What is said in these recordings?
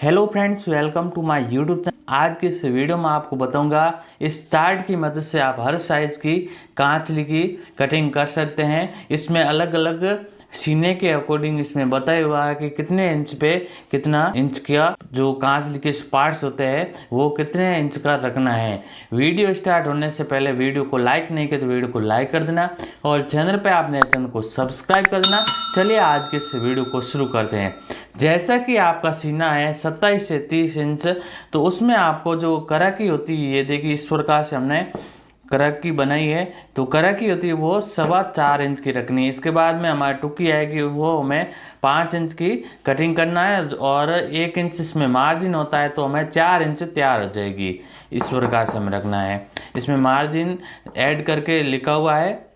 Hello friends, welcome to my YouTube channel. आज की इस वीडियो में आपको बताऊंगा इस चार्ट की मदद से आप हर साइज की कांचली की कटिंग कर सकते हैं। इसमें अलग अलग सीने के अकॉर्डिंग इसमें बताया हुआ है कि कितने इंच पे कितना इंच का जो कांचली के पार्ट्स होते हैं वो कितने इंच का रखना है। वीडियो स्टार्ट होने से पहले वीडियो को लाइक नहीं किया तो वीडियो को लाइक कर देना और चैनल पे आपने चैनल को सब्सक्राइब कर देना। चलिए आज के इस वीडियो को शुरू करते हैं। जैसा कि आपका सीना है 27 से 30 इंच, तो उसमें आपको जो कराकी होती है, ये देखिए इस प्रकार से हमने कराकी बनाई है। तो कराकी होती है वो 4.25 इंच की रखनी है। इसके बाद में हमारी टुकी आएगी वो हमें 5 इंच की कटिंग करना है और 1 इंच इसमें मार्जिन होता है तो हमें 4 इंच तैयार हो जाएगी। इस प्रकार से हमें रखना है, इसमें मार्जिन ऐड करके लिखा हुआ है।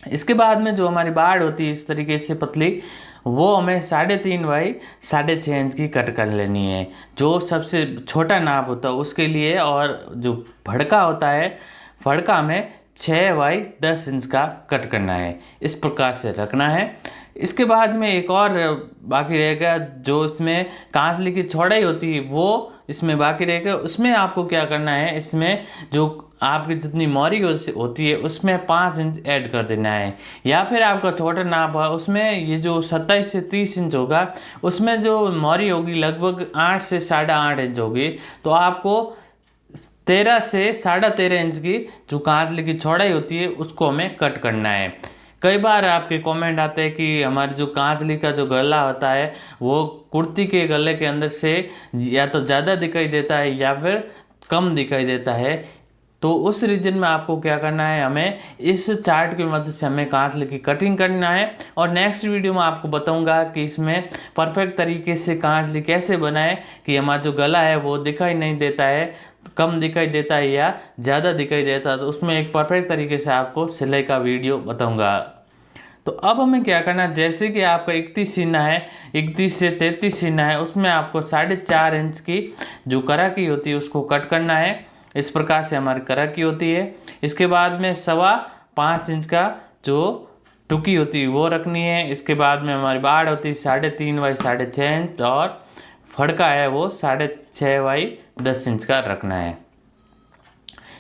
इसके बाद में जो हमारी बाड़ होती है इस तरीके से पतली, वो हमें 3.5 बाई 6.5 इंच की कट कर लेनी है, जो सबसे छोटा नाप होता है उसके लिए। और जो भड़का होता है, भड़का में 6 बाई 10 इंच का कट करना है। इस प्रकार से रखना है। इसके बाद में एक और बाकी रहेगा, जो इसमें कांचली की चौड़ाई होती है वो इसमें बाकी रहेगा। उसमें आपको क्या करना है, इसमें जो आपकी जितनी मोरी होती है उसमें 5 इंच ऐड कर देना है। या फिर आपका छोटा नाप है उसमें ये जो 27 से 30 इंच होगा उसमें जो मोरी होगी लगभग 8 से 8.5 इंच होगी। तो आपको 13 से 13.5 इंच की जो कांचली की चौड़ाई होती है उसको हमें कट करना है। कई बार आपके कमेंट आते हैं कि हमारे जो कांचली का जो गला होता है वो कुर्ती के गले के अंदर से या तो ज़्यादा दिखाई देता है या फिर कम दिखाई देता है। तो उस रीजन में आपको क्या करना है, हमें इस चार्ट की मदद से हमें कांचली की कटिंग करना है। और नेक्स्ट वीडियो में आपको बताऊंगा कि इसमें परफेक्ट तरीके से कांचली कैसे बनाए कि हमारा जो गला है वो दिखाई नहीं देता है, कम दिखाई देता है या ज़्यादा दिखाई देता है। तो उसमें एक परफेक्ट तरीके से आपको सिलाई का वीडियो बताऊंगा। तो अब हमें क्या करना है, जैसे कि आपका 31 सीना है, 31 से 33 सीना है, उसमें आपको 4.5 इंच की जो कराकी होती है उसको कट करना है। इस प्रकार से हमारी कराकी होती है। इसके बाद में 5.25 इंच का जो टुकी होती है वो रखनी है। इसके बाद में हमारी बाड़ होती है 3.5 बाई 6.5 इंच और फड़का है वो 6.5 बाई 10 इंच का रखना है।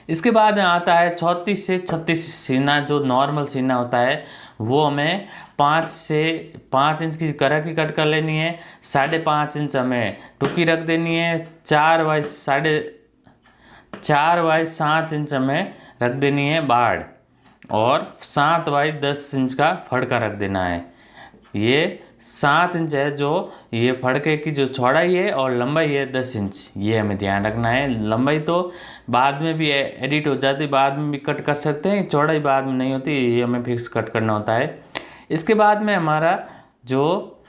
इसके बाद आता है 34 से 36 सीना, जो नॉर्मल सीना होता है वो हमें 5 से 5 इंच की कराकी कट कर लेनी है। 5.5 इंच हमें टुकी रख देनी है। 4 बाई 7 इंच हमें रख देनी है बाड़ और 7 बाई 10 इंच का फड़का रख देना है। ये 7 इंच है जो ये फड़के की जो चौड़ाई है और लंबाई है 10 इंच, ये हमें ध्यान रखना है। लंबाई तो बाद में भी एडिट हो जाती, बाद में भी कट कर सकते हैं, चौड़ाई बाद में नहीं होती, ये हमें फिक्स कट करना होता है। इसके बाद में हमारा जो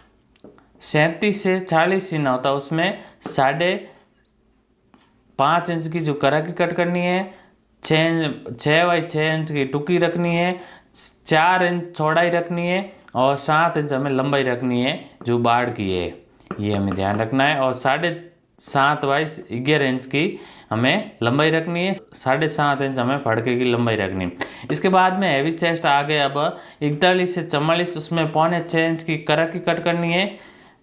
37 से 40 सीना होता है उसमें 5.5 इंच की जो कराकी कट करनी है, 6 बाई 6 इंच की टुकी रखनी है, 4 इंच चौड़ाई रखनी है और 7 इंच हमें लंबाई रखनी है जो बाड़ की है, ये हमें ध्यान रखना है। और 7.5 बाई 11 इंच की हमें लंबाई रखनी है, 7.5 इंच हमें फड़के की लंबाई रखनी है। इसके बाद में हैवी चेस्ट आ गए। अब 41 से 44, उसमें 5.25 इंच की कराकी कट करनी है।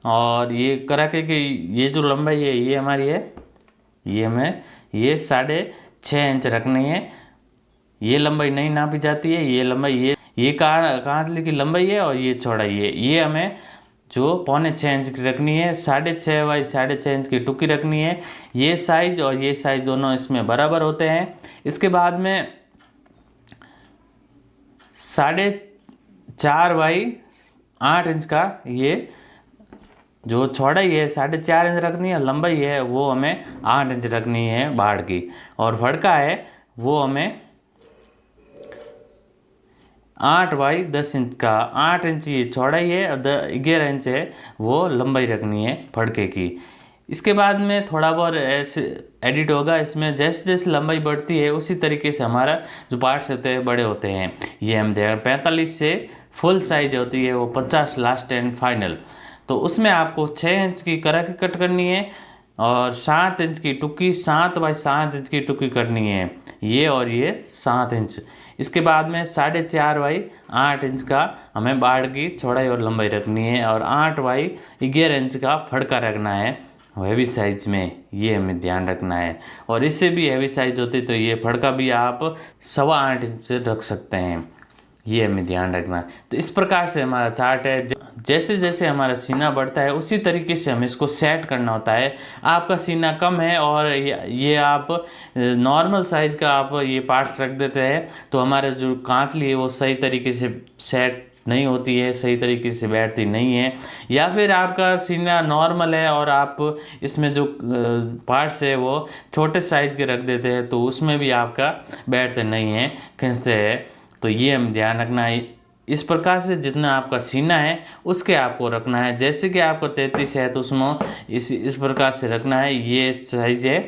और ये कराके की ये जो लंबाई है ये हमारी है, ये हमें ये 6.5 इंच रखनी है। ये लंबाई नहीं नापी जाती है, ये लंबाई ये कांचली की लंबाई है और ये चौड़ाई है। ये हमें जो 5.25 इंच की रखनी है। 6.5 बाई 6.5 इंच की टुकी रखनी है। ये साइज और ये साइज दोनों इसमें बराबर होते हैं। इसके बाद में 4.5 बाई 8 इंच का ये जो चौड़ाई है 4.5 इंच रखनी है, लंबाई है वो हमें 8 इंच रखनी है बाड़ की। और फड़का है वो हमें 8 बाई 10 इंच का, 8 इंच ये चौड़ाई है और 11 इंच है वो लंबाई रखनी है फड़के की। इसके बाद में थोड़ा बहुत ऐसे एडिट होगा, इसमें जैसे जैसे लंबाई बढ़ती है उसी तरीके से हमारा जो पार्ट्स होते हैं बड़े होते हैं। ये हम देख 45 से फुल साइज होती है वो 50 लास्ट एंड फाइनल। तो उसमें आपको 6 इंच की कराकी कट करनी है और 7 इंच की टुकी, 7 बाई 7 इंच की टुकी करनी है ये, और ये 7 इंच। इसके बाद में 4.5 बाई 8 इंच का हमें बाड़ की चौड़ाई और लंबाई रखनी है और 8 बाई 11 इंच का फड़का रखना है हैवी साइज में, ये हमें ध्यान रखना है। और इससे भी हैवी साइज होती तो ये फड़का भी आप 8.25 इंच रख सकते हैं, ये हमें ध्यान रखना है। तो इस प्रकार से हमारा चार्ट है। जैसे जैसे हमारा सीना बढ़ता है उसी तरीके से हमें इसको सेट करना होता है। आपका सीना कम है और ये आप नॉर्मल साइज का आप ये पार्ट्स रख देते हैं तो हमारे जो कांतली है वो सही तरीके से सेट नहीं होती है, सही तरीके से बैठती नहीं है। या फिर आपका सीना नॉर्मल है और आप इसमें जो पार्ट्स है वो छोटे साइज के रख देते हैं तो उसमें भी आपका बैठते नहीं है, खींचते हैं। तो ये हम ध्यान रखना है। इस प्रकार से जितना आपका सीना है उसके आपको रखना है। जैसे कि आपको 33 है तो उसमें इस प्रकार से रखना है, ये साइज है।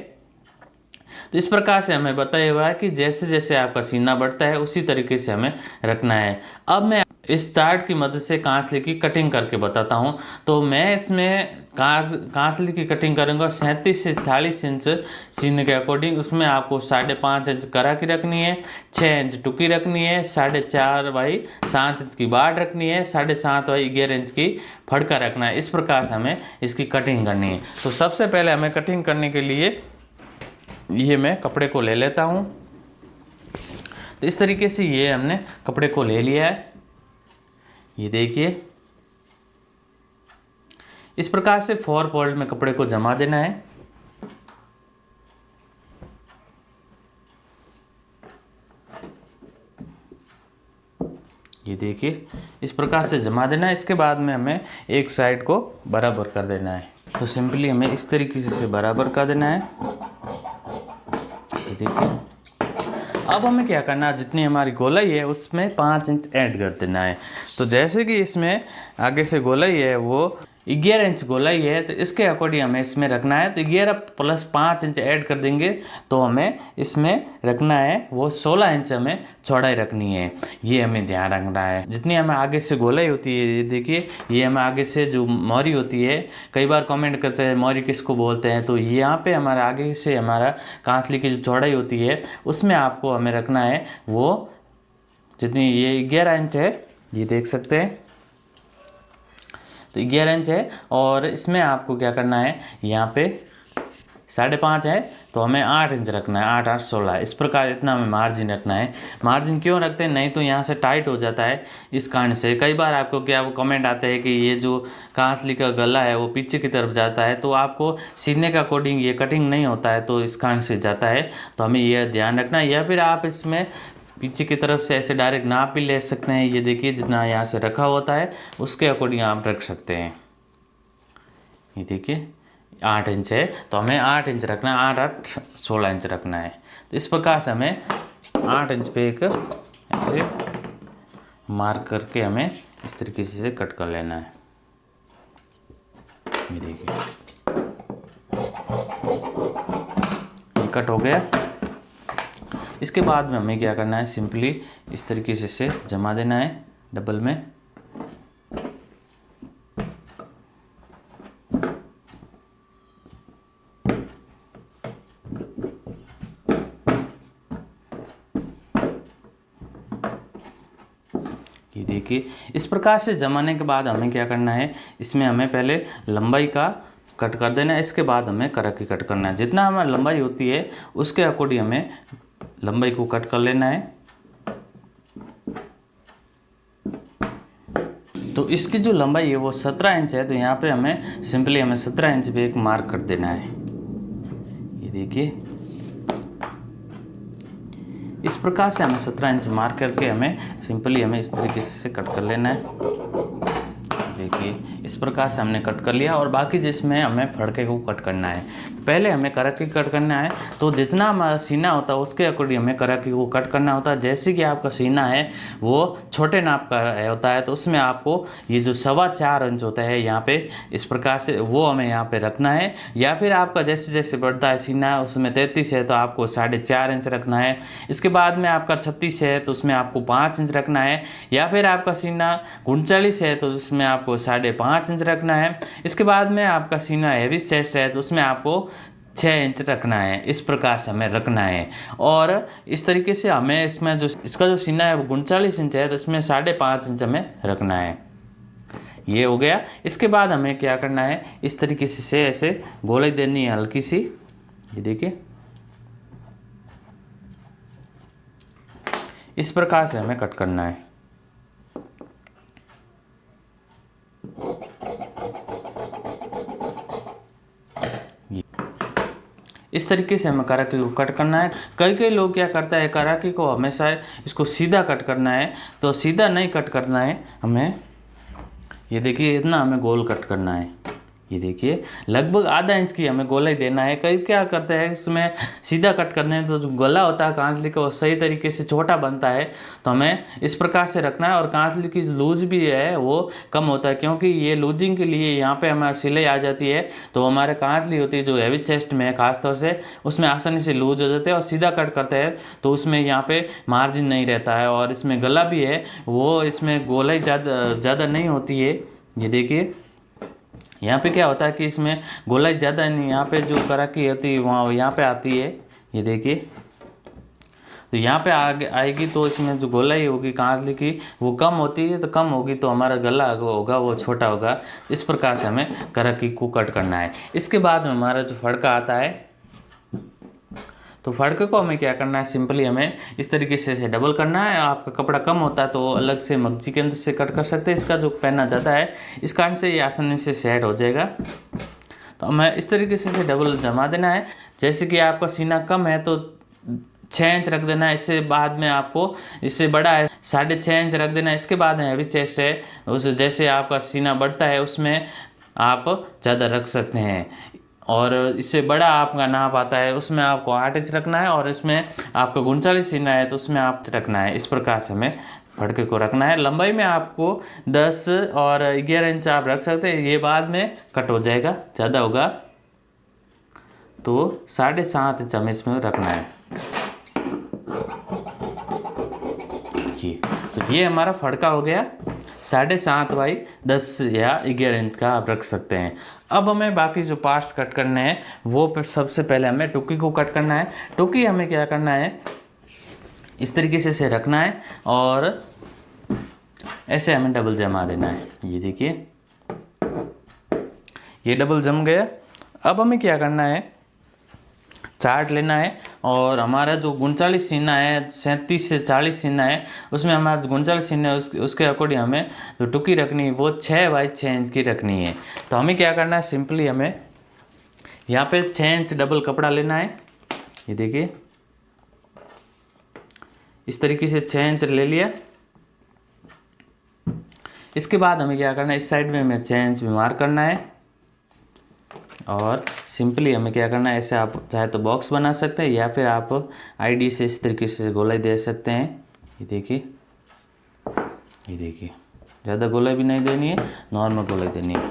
तो इस प्रकार से हमें बताया हुआ है कि जैसे जैसे आपका सीना बढ़ता है उसी तरीके से हमें रखना है। अब मैं इस चार्ट की मदद से कांतली की कटिंग करके बताता हूं। तो मैं इसमें कांतली की कटिंग करूंगा 37 से 40 इंच सीने के अकॉर्डिंग। उसमें आपको 5.5 इंच करा की रखनी है, 6 इंच टुकी रखनी है, 4.5 बाई 7 इंच की बाड़ रखनी है, 7.5 बाई 11 इंच की फड़का रखना है। इस प्रकार से हमें इसकी कटिंग करनी है। तो सबसे पहले हमें कटिंग करने के लिए ये मैं कपड़े को ले लेता हूँ। तो इस तरीके से ये हमने कपड़े को ले लिया है, ये देखिए। इस प्रकार से 4 फोल्ड में कपड़े को जमा देना है। ये देखिए इस प्रकार से जमा देना है। इसके बाद में हमें एक साइड को बराबर कर देना है। तो सिंपली हमें इस तरीके से बराबर कर देना है। देखिए अब हमें क्या करना है, जितनी हमारी गोलाई है उसमें 5 इंच ऐड कर देना है। तो जैसे कि इसमें आगे से गोलाई है वो 11 इंच गोलाई है तो इसके अकॉर्डिंग हमें इसमें रखना है। तो 11 प्लस 5 इंच ऐड कर देंगे तो हमें इसमें रखना है वो 16 इंच हमें चौड़ाई रखनी है। ये हमें ध्यान रखना है। जितनी हमें आगे से गोलाई होती है, ये देखिए ये हमें आगे से जो मोहरी होती है, कई बार कमेंट करते हैं मोहरी किसको बोलते हैं, तो यहाँ पे हमारा आगे से हमारा कांतली की जो चौड़ाई होती है उसमें आपको हमें रखना है वो जितनी, ये 11 इंच है, ये देख सकते हैं। तो 11 इंच है और इसमें आपको क्या करना है, यहाँ पे 5.5 है तो हमें 8 इंच रखना है, 8 8 16। इस प्रकार इतना हमें मार्जिन रखना है। मार्जिन क्यों रखते हैं, नहीं तो यहाँ से टाइट हो जाता है इस कारण से। कई बार आपको क्या वो कमेंट आते हैं कि ये जो कांतली का गला है वो पीछे की तरफ जाता है, तो आपको सीने के अकॉर्डिंग ये कटिंग नहीं होता है तो इस कारण से जाता है। तो हमें यह ध्यान रखना है। या फिर आप इसमें पीछे की तरफ से ऐसे डायरेक्ट नाप भी ले सकते हैं। ये देखिए जितना यहाँ से रखा होता है उसके अकॉर्डिंग आप रख सकते हैं। ये देखिए 8 इंच है तो हमें 8 इंच रखना है, 8 8 16 इंच रखना है। तो इस प्रकार से हमें 8 इंच पे एक ऐसे मार्क करके हमें इस तरीके से कट कर लेना है। ये देखिए ये कट हो गया। इसके बाद में हमें क्या करना है, सिंपली इस तरीके से जमा देना है डबल में। ये देखिए इस प्रकार से जमाने के बाद हमें क्या करना है, इसमें हमें पहले लंबाई का कट कर देना है। इसके बाद हमें करक की कट करना है। जितना हमारी लंबाई होती है उसके अकॉर्डिंग हमें लंबाई को कट कर लेना है। तो इसकी जो लंबाई है वो 17 इंच है तो यहाँ पे हमें सिंपली 17 इंच पे एक मार्क कर देना है। ये देखिए इस प्रकार से हमें 17 इंच मार्क करके हमें सिंपली इस तरीके से कट कर लेना है। देखिए इस प्रकार से हमने कट कर लिया और बाकी जिसमें हमें फड़के को कट करना है। पहले हमें करकी कट करना है। तो जितना हमारा सीना होता है उसके अकॉर्डिंग हमें करकी को कट करना होता है। जैसे कि आपका सीना है वो छोटे नाप का होता है तो उसमें आपको ये जो 4.25 इंच होता है यहाँ पे इस प्रकार से वो हमें यहाँ पे रखना है। या फिर आपका जैसे जैसे बढ़ता है सीना उसमें 33 है तो आपको 4.5 इंच रखना है। इसके बाद में आपका 36 है तो उसमें आपको 5 इंच रखना है। या फिर आपका सीना 39 है तो उसमें आपको 5.5 इंच रखना है। इसके बाद में आपका सीना हैवी चेस्ट है तो उसमें आपको 6 इंच रखना है। इस प्रकार से हमें रखना है। और इस तरीके से हमें इसमें जो इसका जो सीना है वो 39 इंच है तो इसमें 5.5 इंच हमें रखना है। ये हो गया। इसके बाद हमें क्या करना है, इस तरीके से ऐसे गोलाई देनी है हल्की सी। ये देखिए इस प्रकार से हमें कट करना है। इस तरीके से हमें कराकी को कट करना है। कई कई लोग क्या करता है, कराकी को हमेशा इसको सीधा कट करना है, तो सीधा नहीं कट करना है हमें। ये देखिए इतना हमें गोल कट करना है। ये देखिए लगभग आधा इंच की हमें गोलाई देना है। कई क्या करते हैं इसमें सीधा कट करने तो जो गला होता है कांचली का वो सही तरीके से छोटा बनता है, तो हमें इस प्रकार से रखना है। और कांचली की लूज भी है वो कम होता है, क्योंकि ये लूजिंग के लिए यहाँ पे हमारी सिलाई आ जाती है, तो हमारे कांचली होती है जो हैवी चेस्ट में है खासतौर से, उसमें आसानी से लूज हो जाते हैं। और सीधा कट करते हैं तो उसमें यहाँ पे मार्जिन नहीं रहता है। और इसमें गला भी है वो, इसमें गोलाई ज़्यादा नहीं होती है। ये देखिए यहाँ पे क्या होता है कि इसमें गोलाई ज़्यादा नहीं, यहाँ पे जो कराकी होती है वहाँ यहाँ पे आती है। ये देखिए तो यहाँ पे आगे आएगी तो इसमें जो गोलाई होगी कांचली की वो कम होती है, तो कम होगी तो हमारा गला होगा वो छोटा होगा। इस प्रकार से हमें कराकी को कट करना है। इसके बाद में हमारा जो फड़का आता है, तो फड़के को हमें क्या करना है, सिंपली हमें इस तरीके से डबल करना है। आपका कपड़ा कम होता है तो अलग से मगजी के अंदर से कट कर सकते हैं। इसका जो पहना ज़्यादा है इस कारण से ये आसानी से सेट हो जाएगा। तो हमें इस तरीके से डबल जमा देना है। जैसे कि आपका सीना कम है तो 6 इंच रख देना है। इससे बाद में आपको इससे बड़ा है 6.5 इंच रख देना है। इसके बाद हैवी चेस्ट है उस जैसे आपका सीना बढ़ता है उसमें आप ज़्यादा रख सकते हैं। और इससे बड़ा आपका नाप आता है उसमें आपको 8 इंच रखना है। और इसमें आपका 39 सीना है तो उसमें आप रखना है। इस प्रकार से हमें फड़के को रखना है। लंबाई में आपको 10 और 11 इंच आप रख सकते हैं। ये बाद में कट हो जाएगा, ज़्यादा होगा तो 7.5 इंच हमें इसमें रखना है। तो ये हमारा फड़का हो गया 7.5 बाई 10 या 11 इंच का आप रख सकते हैं। अब हमें बाकी जो पार्ट्स कट करने हैं वो सबसे पहले हमें टुकी को कट करना है। टुकी हमें क्या करना है, इस तरीके से रखना है और ऐसे हमें डबल जमा देना है। ये देखिए ये डबल जम गया। अब हमें क्या करना है, चार्ट लेना है और हमारा जो 39 सीना है 37 से 40 सीना है उसमें हमारा 39 सीना है उसके अकॉर्डिंग हमें जो टुकी रखनी है वो 6 बाई 6 इंच की रखनी है। तो हमें क्या करना है, सिंपली हमें यहाँ पे 6 इंच डबल कपड़ा लेना है। ये देखिए इस तरीके से 6 इंच ले लिया। इसके बाद हमें क्या करना है, इस साइड में हमें 6 इंच भी मार्क करना है। और सिंपली हमें क्या करना है, ऐसे आप चाहे तो बॉक्स बना सकते हैं या फिर आप आईडी से इस तरीके से गोलाई दे सकते हैं। ये देखिए ज़्यादा गोलाई भी नहीं देनी है, नॉर्मल गोलाई देनी है।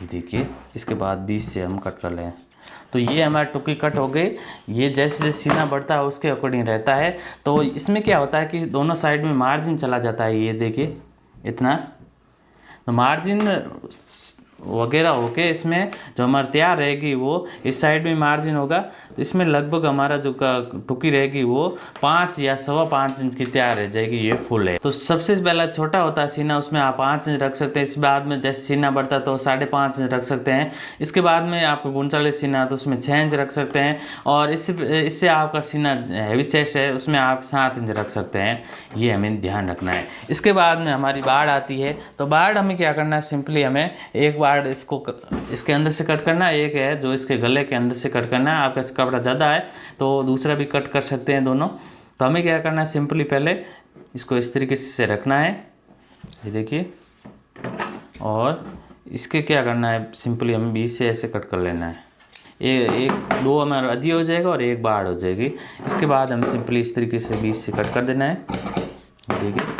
ये देखिए इसके बाद 20 से हम कट कर लें। तो ये हमारा टुकी कट हो गई। ये जैसे जैसे सीना बढ़ता है उसके अकॉर्डिंग रहता है। तो इसमें क्या होता है कि दोनों साइड में मार्जिन चला जाता है। ये देखिए इतना, तो मार्जिन वगैरह होके इसमें जो हमारा तैयार रहेगी वो इस साइड में मार्जिन होगा। तो इसमें लगभग हमारा जो टुकी रहेगी वो 5 या 5.25 इंच की तैयार रह जाएगी। ये फुल है। तो सबसे पहला छोटा होता है सीना, उसमें आप 5 इंच रख सकते हैं। इस बाद में जैसे सीना बढ़ता है तो 5.5 इंच रख सकते हैं। इसके बाद में आपको 39 सीना तो उसमें 6 इंच रख सकते हैं। और इससे आपका सीना हैवी चेस्ट है उसमें आप 7 इंच रख सकते हैं। ये हमें ध्यान रखना है। इसके बाद में हमारी बाड़ आती है। तो बाड़ हमें क्या करना है, सिंपली हमें एक बाड़ इसको इसके अंदर से कट करना है, एक है जो इसके गले के अंदर से कट करना है। आपका कपड़ा ज़्यादा है तो दूसरा भी कट कर सकते हैं दोनों। तो हमें क्या करना है, सिंपली पहले इसको इस तरीके से रखना है। ये देखिए, और इसके क्या करना है, सिंपली हमें 20 से ऐसे कट कर लेना है। एक दो हमारा आधी हो जाएगा और एक बाड़ हो जाएगी। इसके बाद हमें सिंपली इस तरीके से 20 से कट कर देना है। देखिए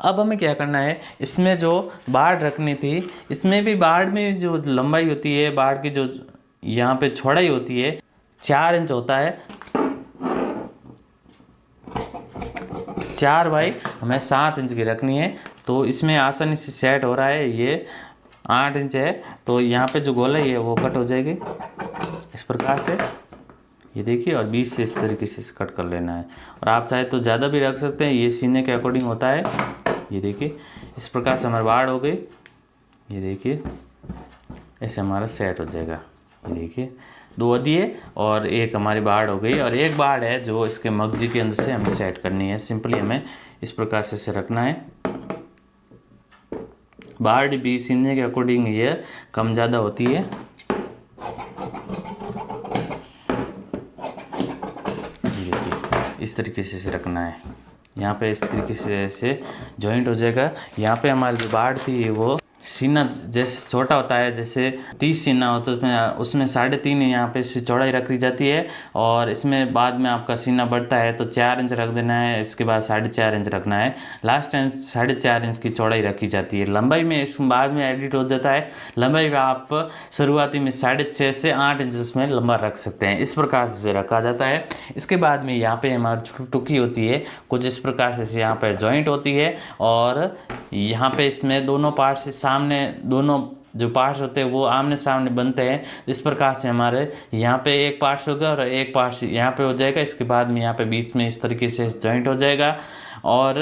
अब हमें क्या करना है, इसमें जो बाड़ रखनी थी इसमें भी बाड़ में जो लंबाई होती है, बाड़ की जो यहाँ पे चौड़ाई होती है 4 इंच होता है। 4 बाई हमें 7 इंच की रखनी है। तो इसमें आसानी से सेट हो रहा है। ये 8 इंच है तो यहाँ पे जो गोलाई है वो कट हो जाएगी। इस प्रकार से, ये देखिए, और बीच से इस तरीके से कट कर लेना है। और आप चाहे तो ज़्यादा भी रख सकते हैं, ये सीने के अकॉर्डिंग होता है। ये देखिए इस प्रकार से हमारे बाड़ हो गए। ये देखिए ऐसे हमारा सेट हो जाएगा। ये देखिए 2 दिए और एक हमारी बाड़ हो गई, और एक बाड़ है जो इसके मगजी के अंदर से हमें सेट करनी है। सिंपली हमें इस प्रकार से इसे रखना है। बाड़ भी सीने के अकॉर्डिंग ये कम ज़्यादा होती है। इस तरीके से इसे रखना है। यहाँ पे इस तरीके से ऐसे जॉइंट हो जाएगा। यहाँ पे हमारी जो बाड़ थी वो सीना जैसे छोटा होता है, जैसे 30 सीना होता है उसमें 3.5 यहाँ पे इसकी चौड़ाई रखी जाती है। और इसमें बाद में आपका सीना बढ़ता है तो 4 इंच रख देना है, इसके बाद 4.5 इंच रखना है। लास्ट टाइम 4.5 इंच की चौड़ाई रखी जाती है। लंबाई में इस बाद में एडिट हो जाता है। लंबाई में आप शुरुआती में 6.5 से 8 इंच उसमें लंबा रख सकते हैं। इस प्रकार से रखा जाता है। इसके बाद में यहाँ पे हमारी टुकी होती है कुछ इस प्रकार से, यहाँ पे जॉइंट होती है। और यहाँ पे इसमें दोनों पार्ट से सामने, दोनों जो पार्ट्स होते हैं वो आमने सामने बनते हैं। इस प्रकार से हमारे यहाँ पे एक पार्ट्स होगा और एक पार्ट्स यहाँ पे हो जाएगा। इसके बाद में यहाँ पे बीच में इस तरीके से जॉइंट हो जाएगा। और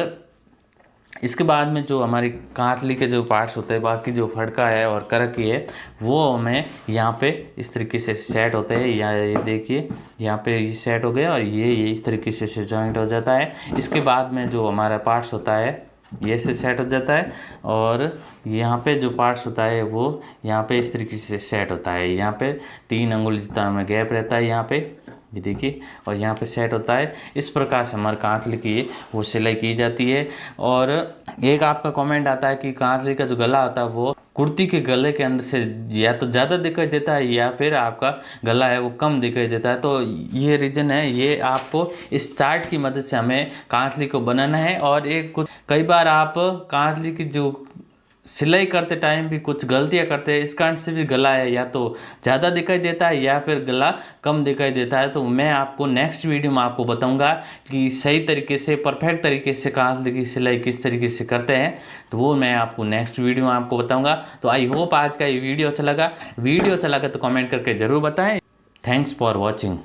इसके बाद में जो हमारी कांतली के जो पार्ट्स होते हैं, बाकी जो फड़का है और करकी है, वो हमें यहाँ पे इस तरीके से सेट होते हैं। ये देखिए यहाँ पे ये सेट हो गया और ये इस तरीके से जॉइंट हो जाता है। इसके बाद में जो हमारा पार्ट्स होता है ये से सेट हो जाता है। और यहाँ पे जो पार्ट्स होता है वो यहाँ पे इस तरीके से सेट होता है। यहाँ पे 3 अंगुल जितना हमें गैप रहता है यहाँ पे, ये देखिए, और यहाँ पे सेट होता है। इस प्रकार से हमारे कांतली की वो सिलाई की जाती है। और एक आपका कमेंट आता है कि कांतली का जो गला होता है वो कुर्ती के गले के अंदर से या तो ज़्यादा दिखाई देता है या फिर आपका गला है वो कम दिखाई देता है। तो ये रीज़न है, ये आपको इस चार्ट की मदद से हमें कांतली को बनाना है। और एक कुछ कई बार आप कांतली की जो सिलाई करते टाइम भी कुछ गलतियां करते हैं, इस कारण से भी गला है या तो ज़्यादा दिखाई देता है या फिर गला कम दिखाई देता है। तो मैं आपको नेक्स्ट वीडियो में आपको बताऊंगा कि सही तरीके से, परफेक्ट तरीके से कांतली की सिलाई किस तरीके से करते हैं। तो वो मैं आपको नेक्स्ट वीडियो में आपको बताऊंगा। तो आई होप आज का ये वीडियो अच्छा लगा। वीडियो अच्छा लगा तो कमेंट करके ज़रूर बताएँ। Thanks for watching.